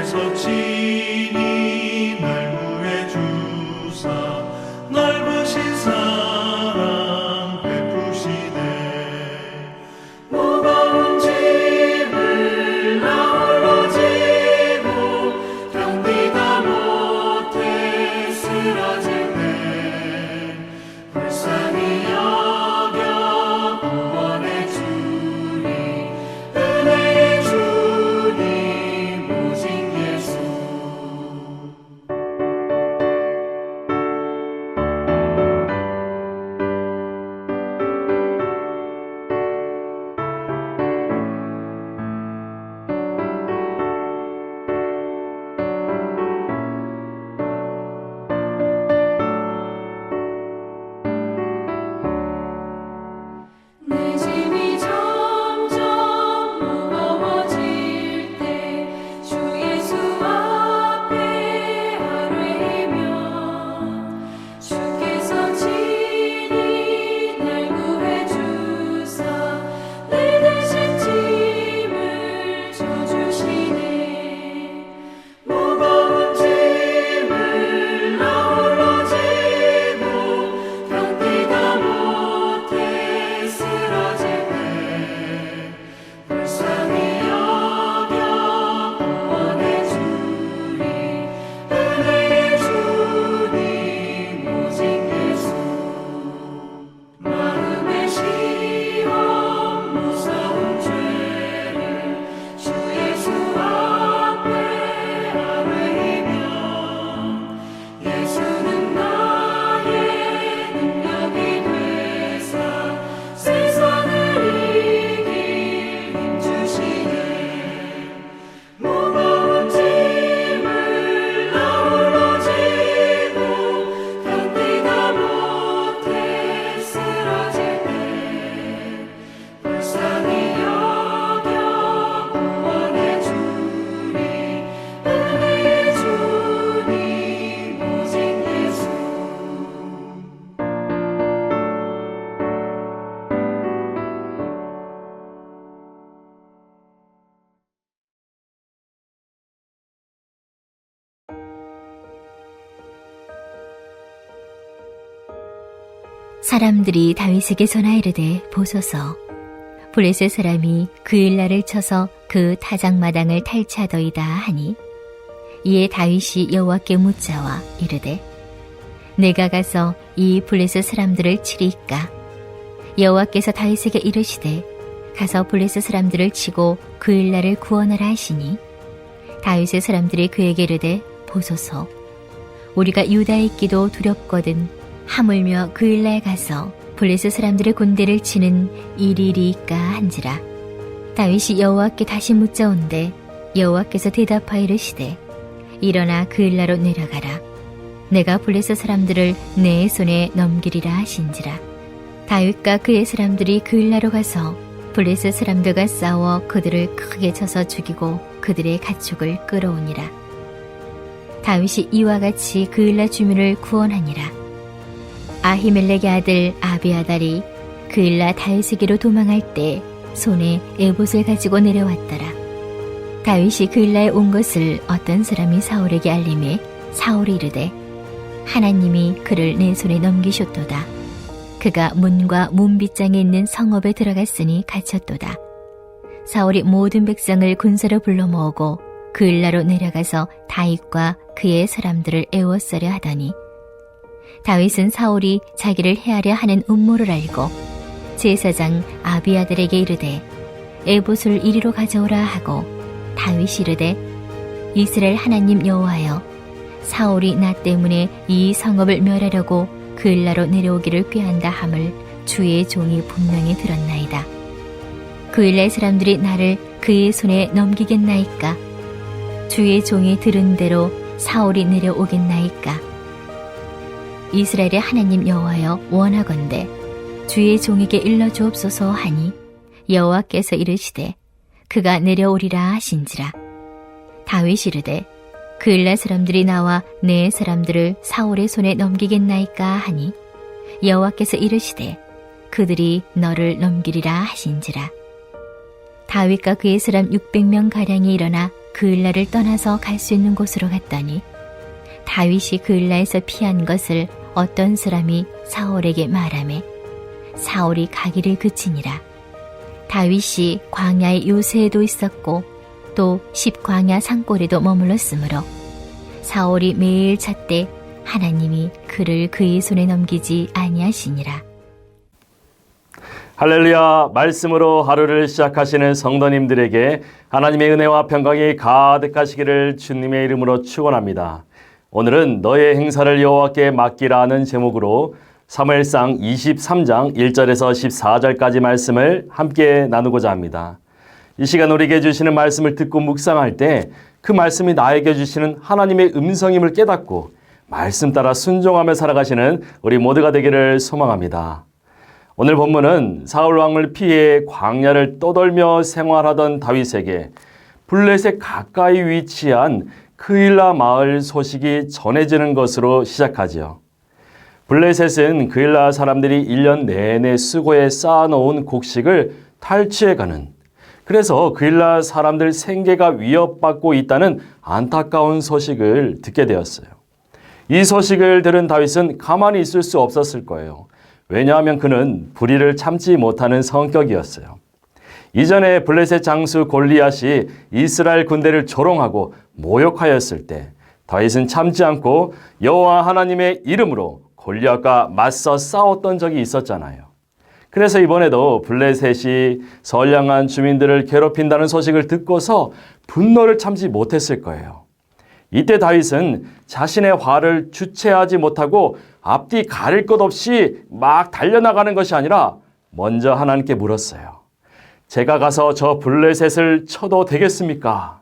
주께서 친히 날 구해 주사 넓으신 사랑 베푸시네. 무거운 짐을 나 홀로 지고 견디다 못해 쓰러질 때 불쌍히 여겨 구원해 주니 은혜의 주님 오직 예수. 내 짐이 점점 무거워질 때 주 예수 앞에 아뢰면 주께서 친히 날 구해 주사 내 대신 짐을 져주시네. 무거운 짐을 나 홀로 지고 견디다 못해 쓰러질 때 불쌍히 여겨 구원해 주니 은혜의 주님 오직 예수. 마음의 시험 무서운 죄를 주 예수 앞에 아뢰면 예수는 나의 능력이 되사 세상을 이길 힘 주시네. 무거운 짐을 나 홀로 지고 견디다 못해 쓰러질 때 불쌍히 여겨 구원해 주니 은혜의 주님 오직 예수. 사람들이 다윗에게 전하이르되 보소서 블레셋 사람이 그 일날을 쳐서 그 타작마당을 탈취하더이다 하니 이에 다윗이 여호와께 묻자와 이르되 내가 가서 이 블레셋 사람들을 치리이까. 여호와께서 다윗에게 이르시되 가서 블레셋 사람들을 치고 그 일날을 구원하라 하시니 다윗의 사람들이 그에게 이르되 보소서 우리가 유다에 있기도 두렵거든 하물며 그 일날 가서 블레셋 사람들의 군대를 치는 일이리이까 한지라. 다윗이 여호와께 다시 묻자온데 여호와께서 대답하여 이르시되 일어나 그 일나로 내려가라. 내가 블레셋 사람들을 내 손에 넘기리라 하신지라. 다윗과 그의 사람들이 그 일나로 가서 블레셋 사람들과 싸워 그들을 크게 쳐서 죽이고 그들의 가축을 끌어오니라. 다윗이 이와 같이 그 일날 주민을 구원하니라. 아히멜렉의 아들 아비아달이 그 일날 다윗에게로 도망할 때 손에 에봇을 가지고 내려왔더라. 다윗이 그 일날에 온 것을 어떤 사람이 사울에게 알림해 사울이 이르되 하나님이 그를 내 손에 넘기셨도다. 그가 문과 문빗장에 있는 성읍에 들어갔으니 갇혔도다. 사울이 모든 백성을 군사로 불러 모으고 그 일나로 내려가서 다윗과 그의 사람들을 애워싸려 하더니 다윗은 사울이 자기를 해하려 하는 음모를 알고 제사장 아비아들에게 이르되 에봇을 이리로 가져오라 하고 다윗이 이르되 이스라엘 하나님 여호와여 사울이 나 때문에 이 성읍을 멸하려고 그 일나로 내려오기를 꾀한다 함을 주의 종이 분명히 들었나이다. 그 일날 사람들이 나를 그의 손에 넘기겠나이까? 주의 종이 들은 대로 사울이 내려오겠나이까? 이스라엘의 하나님 여호와여 원하건대 주의 종에게 일러주옵소서 하니 여호와께서 이르시되 그가 내려오리라 하신지라. 다윗이 이르되 그 일날 사람들이 나와 내 사람들을 사울의 손에 넘기겠나이까 하니 여호와께서 이르시되 그들이 너를 넘기리라 하신지라. 다윗과 그의 사람 600명 가량이 일어나 그일라를 떠나서 갈 수 있는 곳으로 갔더니 다윗이 그일라에서 피한 것을 어떤 사람이 사울에게 말하매 사울이 가기를 그치니라. 다윗이 광야의 요새에도 있었고 또 십광야 산골에도 머물렀으므로 사울이 매일 찾되 하나님이 그를 그의 손에 넘기지 아니하시니라. 할렐루야. 말씀으로 하루를 시작하시는 성도님들에게 하나님의 은혜와 평강이 가득하시기를 주님의 이름으로 축원합니다. 오늘은 너의 행사를 여호와께 맡기라 하는 제목으로 사무엘상 23장 1절에서 14절까지 말씀을 함께 나누고자 합니다. 이 시간 우리에게 주시는 말씀을 듣고 묵상할 때 그 말씀이 나에게 주시는 하나님의 음성임을 깨닫고 말씀 따라 순종하며 살아가시는 우리 모두가 되기를 소망합니다. 오늘 본문은 사울 왕을 피해 광야를 떠돌며 생활하던 다윗에게 블레셋 가까이 위치한 그일라 마을 소식이 전해지는 것으로 시작하지요. 블레셋은 그일라 사람들이 1년 내내 수고에 쌓아놓은 곡식을 탈취해가는, 그래서 그일라 사람들 생계가 위협받고 있다는 안타까운 소식을 듣게 되었어요. 이 소식을 들은 다윗은 가만히 있을 수 없었을 거예요. 왜냐하면 그는 불의를 참지 못하는 성격이었어요. 이전에 블레셋 장수 골리앗이 이스라엘 군대를 조롱하고 모욕하였을 때 다윗은 참지 않고 여호와 하나님의 이름으로 골리앗과 맞서 싸웠던 적이 있었잖아요. 그래서 이번에도 블레셋이 선량한 주민들을 괴롭힌다는 소식을 듣고서 분노를 참지 못했을 거예요. 이때 다윗은 자신의 화를 주체하지 못하고 앞뒤 가릴 것 없이 막 달려나가는 것이 아니라 먼저 하나님께 물었어요. 제가 가서 저 블레셋을 쳐도 되겠습니까?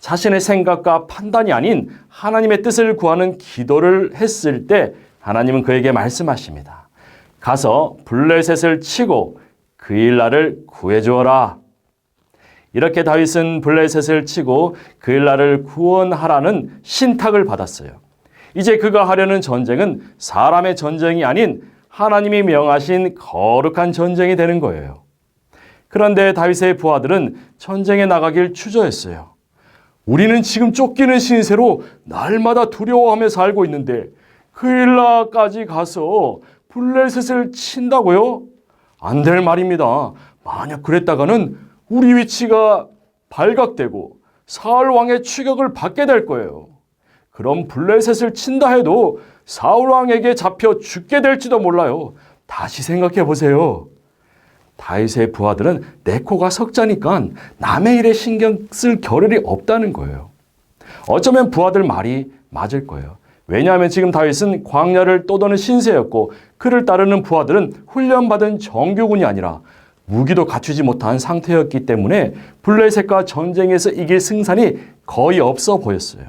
자신의 생각과 판단이 아닌 하나님의 뜻을 구하는 기도를 했을 때 하나님은 그에게 말씀하십니다. 가서 블레셋을 치고 그일라를 구해주어라. 이렇게 다윗은 블레셋을 치고 그일라를 구원하라는 신탁을 받았어요. 이제 그가 하려는 전쟁은 사람의 전쟁이 아닌 하나님이 명하신 거룩한 전쟁이 되는 거예요. 그런데 다윗의 부하들은 전쟁에 나가길 주저했어요. 우리는 지금 쫓기는 신세로 날마다 두려워하며 살고 있는데 그일라까지 가서 블레셋을 친다고요? 안 될 말입니다. 만약 그랬다가는 우리 위치가 발각되고 사울 왕의 추격을 받게 될 거예요. 그럼 블레셋을 친다 해도 사울 왕에게 잡혀 죽게 될지도 몰라요. 다시 생각해 보세요. 다윗의 부하들은 내 코가 석자니까 남의 일에 신경 쓸 겨를이 없다는 거예요. 어쩌면 부하들 말이 맞을 거예요. 왜냐하면 지금 다윗은 광야를 떠도는 신세였고 그를 따르는 부하들은 훈련받은 정규군이 아니라 무기도 갖추지 못한 상태였기 때문에 블레셋과 전쟁에서 이길 승산이 거의 없어 보였어요.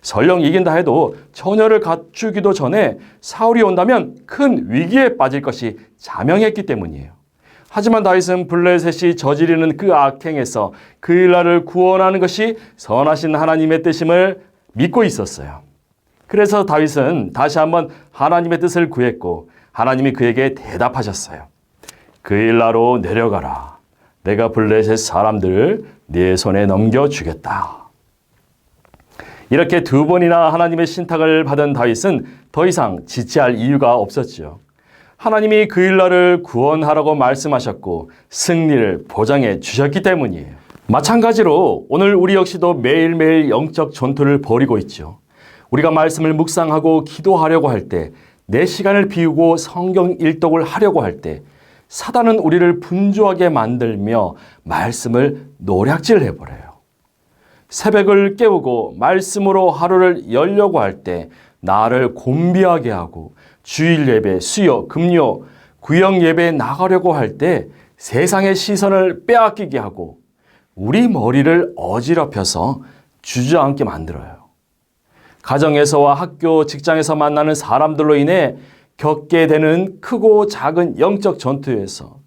설령 이긴다 해도 전열을 갖추기도 전에 사울이 온다면 큰 위기에 빠질 것이 자명했기 때문이에요. 하지만 다윗은 블레셋이 저지르는 그 악행에서 그일라를 구원하는 것이 선하신 하나님의 뜻임을 믿고 있었어요. 그래서 다윗은 다시 한번 하나님의 뜻을 구했고 하나님이 그에게 대답하셨어요. 그일라로 내려가라. 내가 블레셋 사람들을 네 손에 넘겨주겠다. 이렇게 두 번이나 하나님의 신탁을 받은 다윗은 더 이상 지체할 이유가 없었지요. 하나님이 그일라를 구원하라고 말씀하셨고 승리를 보장해 주셨기 때문이에요. 마찬가지로 오늘 우리 역시도 매일매일 영적 전투를 벌이고 있죠. 우리가 말씀을 묵상하고 기도하려고 할 때, 내 시간을 비우고 성경 일독을 하려고 할 때 사단은 우리를 분주하게 만들며 말씀을 노략질 해버려요. 새벽을 깨우고 말씀으로 하루를 열려고 할 때 나를 곤비하게 하고 주일 예배, 수요, 금요, 구역 예배에 나가려고 할 때 세상의 시선을 빼앗기게 하고 우리 머리를 어지럽혀서 주저앉게 만들어요. 가정에서와 학교, 직장에서 만나는 사람들로 인해 겪게 되는 크고 작은 영적 전투에서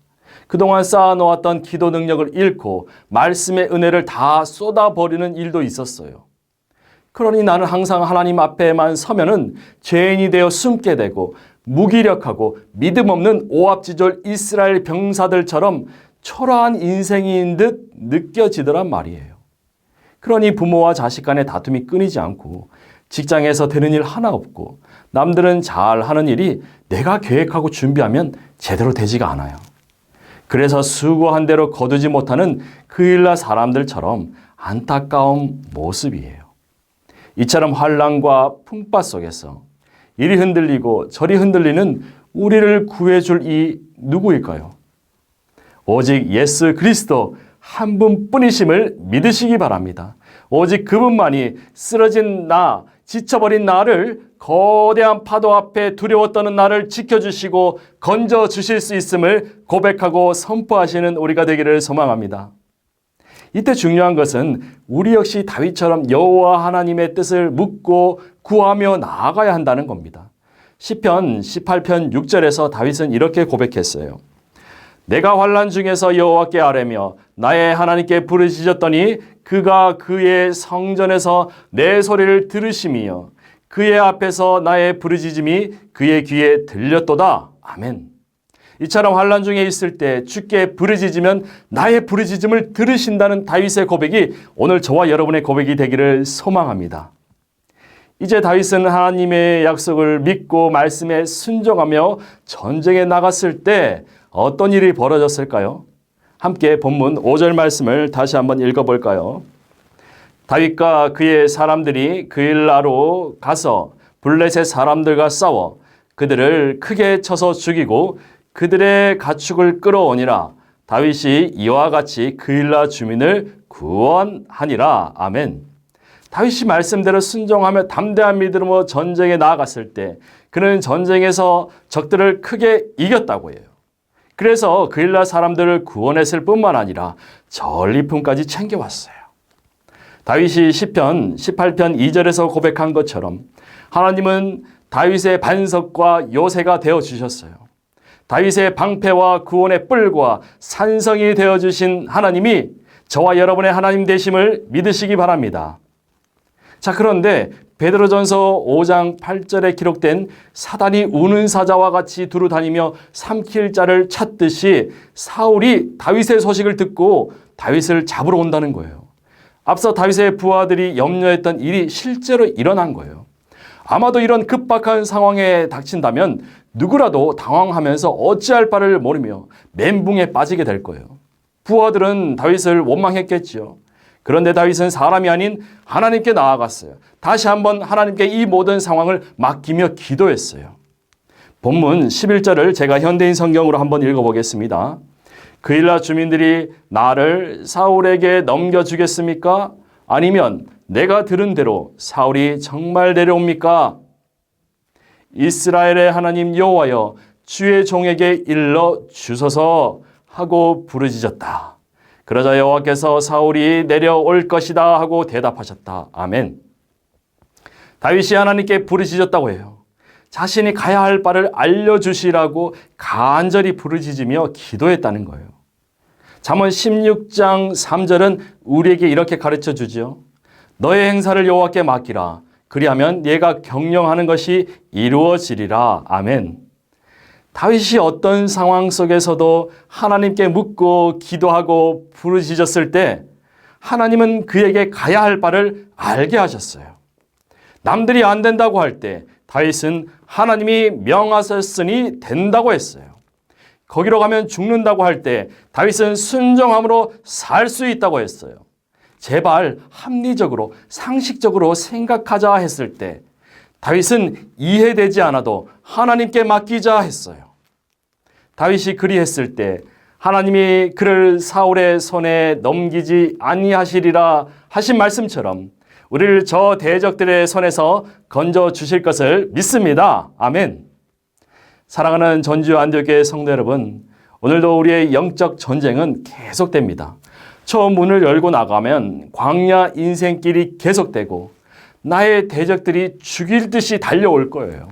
그동안 쌓아놓았던 기도 능력을 잃고 말씀의 은혜를 다 쏟아버리는 일도 있었어요. 그러니 나는 항상 하나님 앞에만 서면은 죄인이 되어 숨게 되고 무기력하고 믿음 없는 오합지졸 이스라엘 병사들처럼 초라한 인생인 듯 느껴지더란 말이에요. 그러니 부모와 자식 간의 다툼이 끊이지 않고 직장에서 되는 일 하나 없고 남들은 잘 하는 일이 내가 계획하고 준비하면 제대로 되지가 않아요. 그래서 수고한 대로 거두지 못하는 그 일나 사람들처럼 안타까운 모습이에요. 이처럼 환난과 풍파 속에서 이리 흔들리고 저리 흔들리는 우리를 구해줄 이 누구일까요? 오직 예수 그리스도 한 분뿐이심을 믿으시기 바랍니다. 오직 그분만이 쓰러진 나, 지쳐버린 나를 거대한 파도 앞에 두려워 떠는 나를 지켜주시고 건져주실 수 있음을 고백하고 선포하시는 우리가 되기를 소망합니다. 이때 중요한 것은 우리 역시 다윗처럼 여호와 하나님의 뜻을 묻고 구하며 나아가야 한다는 겁니다. 시편 18편 6절에서 다윗은 이렇게 고백했어요. 내가 환난 중에서 여호와께 아뢰며 나의 하나님께 부르짖었더니 그가 그의 성전에서 내 소리를 들으심이여 그의 앞에서 나의 부르짖음이 그의 귀에 들렸도다. 아멘. 이처럼 환난 중에 있을 때 주께 부르짖으면 나의 부르짖음을 들으신다는 다윗의 고백이 오늘 저와 여러분의 고백이 되기를 소망합니다. 이제 다윗은 하나님의 약속을 믿고 말씀에 순종하며 전쟁에 나갔을 때 어떤 일이 벌어졌을까요? 함께 본문 5절 말씀을 다시 한번 읽어볼까요? 다윗과 그의 사람들이 그일라로 가서 블레셋 사람들과 싸워 그들을 크게 쳐서 죽이고 그들의 가축을 끌어오니라. 다윗이 이와 같이 그일라 주민을 구원하니라. 아멘. 다윗이 말씀대로 순종하며 담대한 믿음으로 전쟁에 나아갔을 때 그는 전쟁에서 적들을 크게 이겼다고 해요. 그래서 그일라 사람들을 구원했을 뿐만 아니라 전리품까지 챙겨왔어요. 다윗이 시편 18편 2절에서 고백한 것처럼 하나님은 다윗의 반석과 요새가 되어주셨어요. 다윗의 방패와 구원의 뿔과 산성이 되어주신 하나님이 저와 여러분의 하나님 되심을 믿으시기 바랍니다. 자, 그런데 베드로전서 5장 8절에 기록된 사단이 우는 사자와 같이 두루 다니며 삼킬 자를 찾듯이 사울이 다윗의 소식을 듣고 다윗을 잡으러 온다는 거예요. 앞서 다윗의 부하들이 염려했던 일이 실제로 일어난 거예요. 아마도 이런 급박한 상황에 닥친다면 누구라도 당황하면서 어찌할 바를 모르며 멘붕에 빠지게 될 거예요. 부하들은 다윗을 원망했겠지요. 그런데 다윗은 사람이 아닌 하나님께 나아갔어요. 다시 한번 하나님께 이 모든 상황을 맡기며 기도했어요. 본문 11절을 제가 현대인 성경으로 한번 읽어보겠습니다. 그일라 주민들이 나를 사울에게 넘겨주겠습니까? 아니면 내가 들은 대로 사울이 정말 내려옵니까? 이스라엘의 하나님 여호와여 주의 종에게 일러 주소서 하고 부르짖었다. 그러자 여호와께서 사울이 내려올 것이다 하고 대답하셨다. 아멘. 다윗이 하나님께 부르짖었다고 해요. 자신이 가야 할 바를 알려주시라고 간절히 부르짖으며 기도했다는 거예요. 잠언 16장 3절은 우리에게 이렇게 가르쳐 주죠. 너의 행사를 여호와께 맡기라. 그리하면 얘가 경영하는 것이 이루어지리라. 아멘. 다윗이 어떤 상황 속에서도 하나님께 묻고 기도하고 부르짖었을 때 하나님은 그에게 가야 할 바를 알게 하셨어요. 남들이 안 된다고 할 때 다윗은 하나님이 명하셨으니 된다고 했어요. 거기로 가면 죽는다고 할 때 다윗은 순종함으로 살 수 있다고 했어요. 제발 합리적으로 상식적으로 생각하자 했을 때 다윗은 이해되지 않아도 하나님께 맡기자 했어요. 다윗이 그리했을 때 하나님이 그를 사울의 손에 넘기지 아니하시리라 하신 말씀처럼 우리를 저 대적들의 손에서 건져 주실 것을 믿습니다. 아멘. 사랑하는 전주 안디옥교회 성도 여러분, 오늘도 우리의 영적 전쟁은 계속됩니다. 처음 문을 열고 나가면 광야 인생길이 계속되고 나의 대적들이 죽일 듯이 달려올 거예요.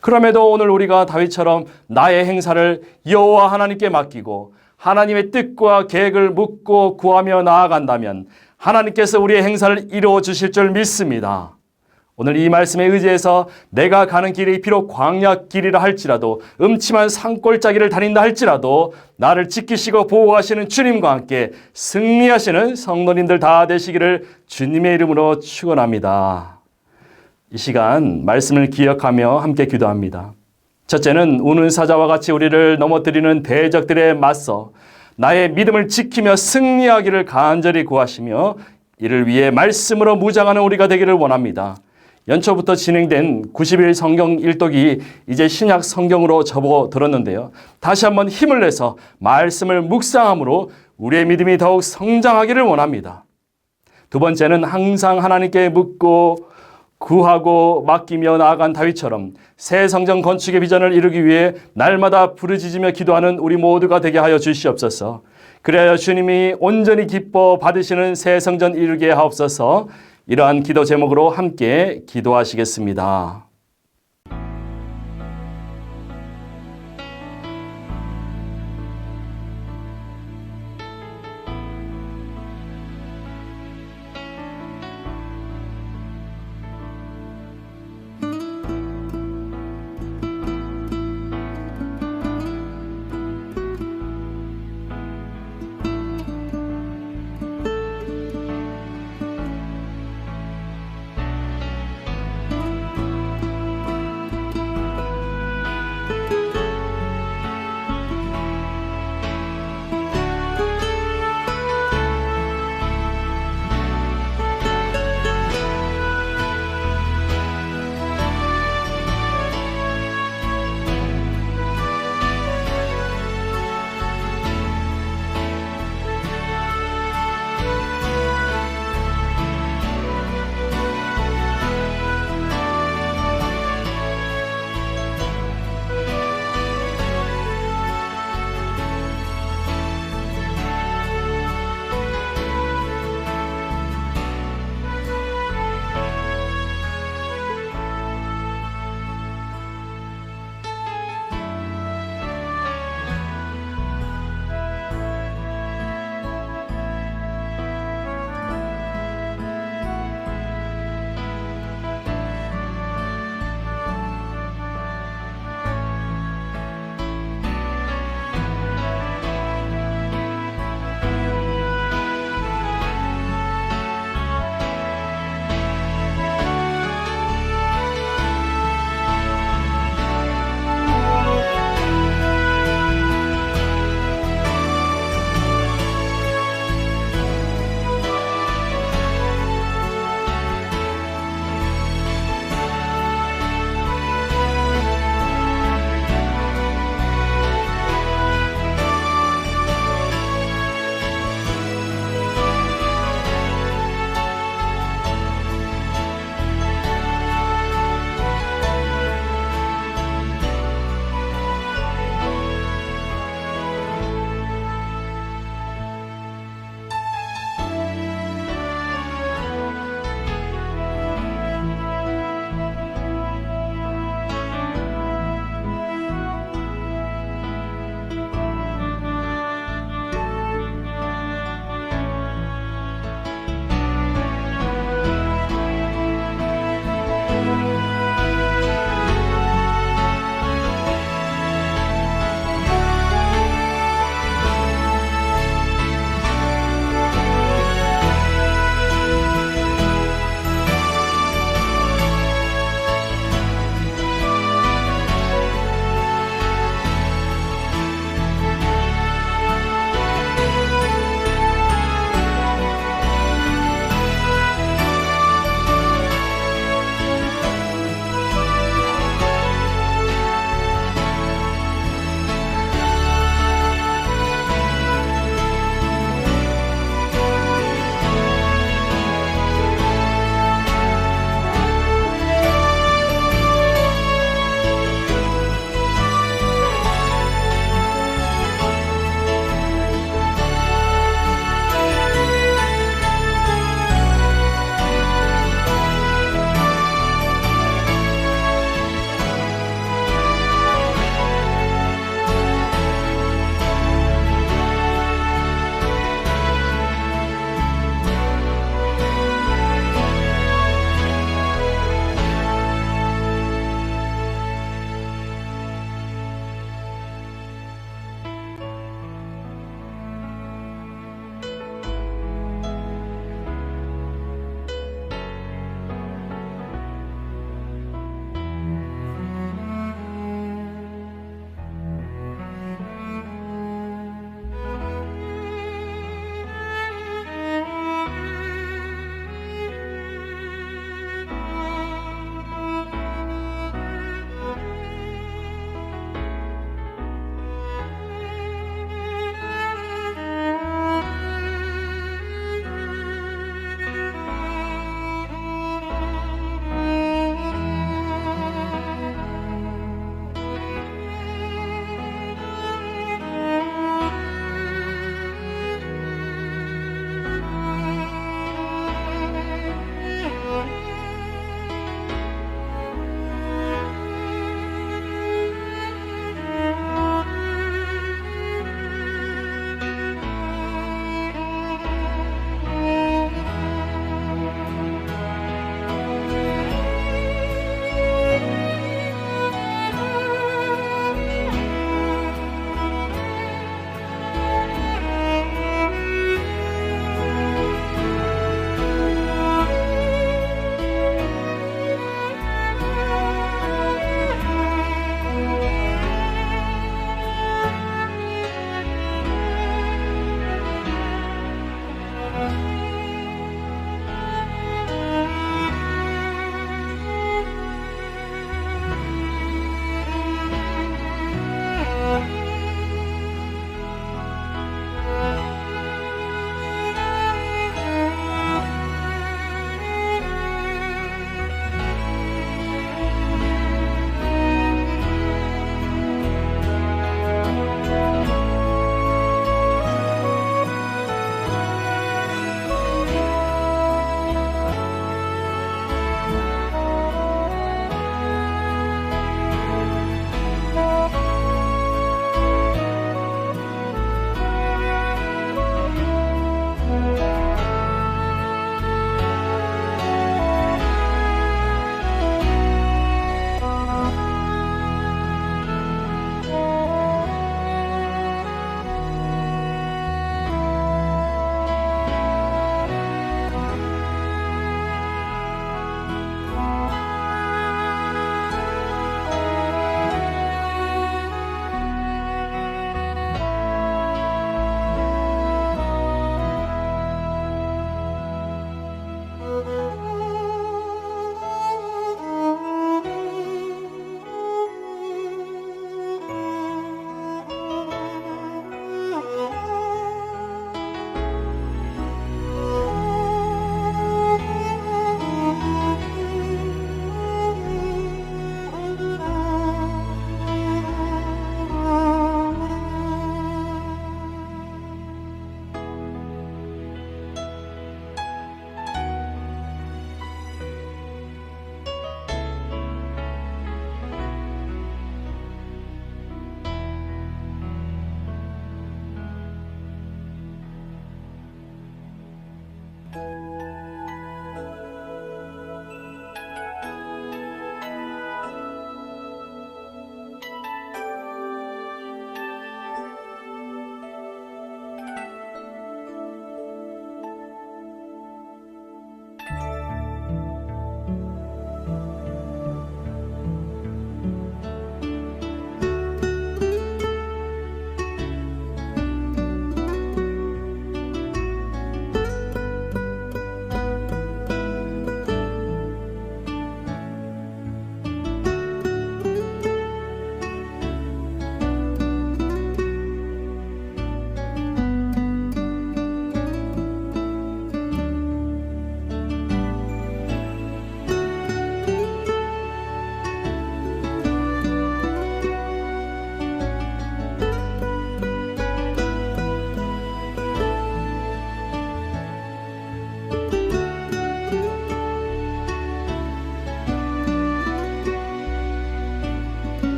그럼에도 오늘 우리가 다윗처럼 나의 행사를 여호와 하나님께 맡기고 하나님의 뜻과 계획을 묻고 구하며 나아간다면 하나님께서 우리의 행사를 이루어 주실 줄 믿습니다. 오늘 이 말씀에 의지해서 내가 가는 길이 비록 광야 길이라 할지라도 음침한 산골짜기를 다닌다 할지라도 나를 지키시고 보호하시는 주님과 함께 승리하시는 성도님들 다 되시기를 주님의 이름으로 축원합니다. 이 시간 말씀을 기억하며 함께 기도합니다. 첫째는 우는 사자와 같이 우리를 넘어뜨리는 대적들에 맞서 나의 믿음을 지키며 승리하기를 간절히 구하시며 이를 위해 말씀으로 무장하는 우리가 되기를 원합니다. 연초부터 진행된 90일 성경 일독이 이제 신약 성경으로 접어들었는데요. 다시 한번 힘을 내서 말씀을 묵상함으로 우리의 믿음이 더욱 성장하기를 원합니다. 두 번째는 항상 하나님께 묻고 구하고 맡기며 나아간 다윗처럼 새 성전 건축의 비전을 이루기 위해 날마다 부르짖으며 기도하는 우리 모두가 되게 하여 주시옵소서. 그래야 주님이 온전히 기뻐 받으시는 새 성전 이루게 하옵소서. 이러한 기도 제목으로 함께 기도하시겠습니다.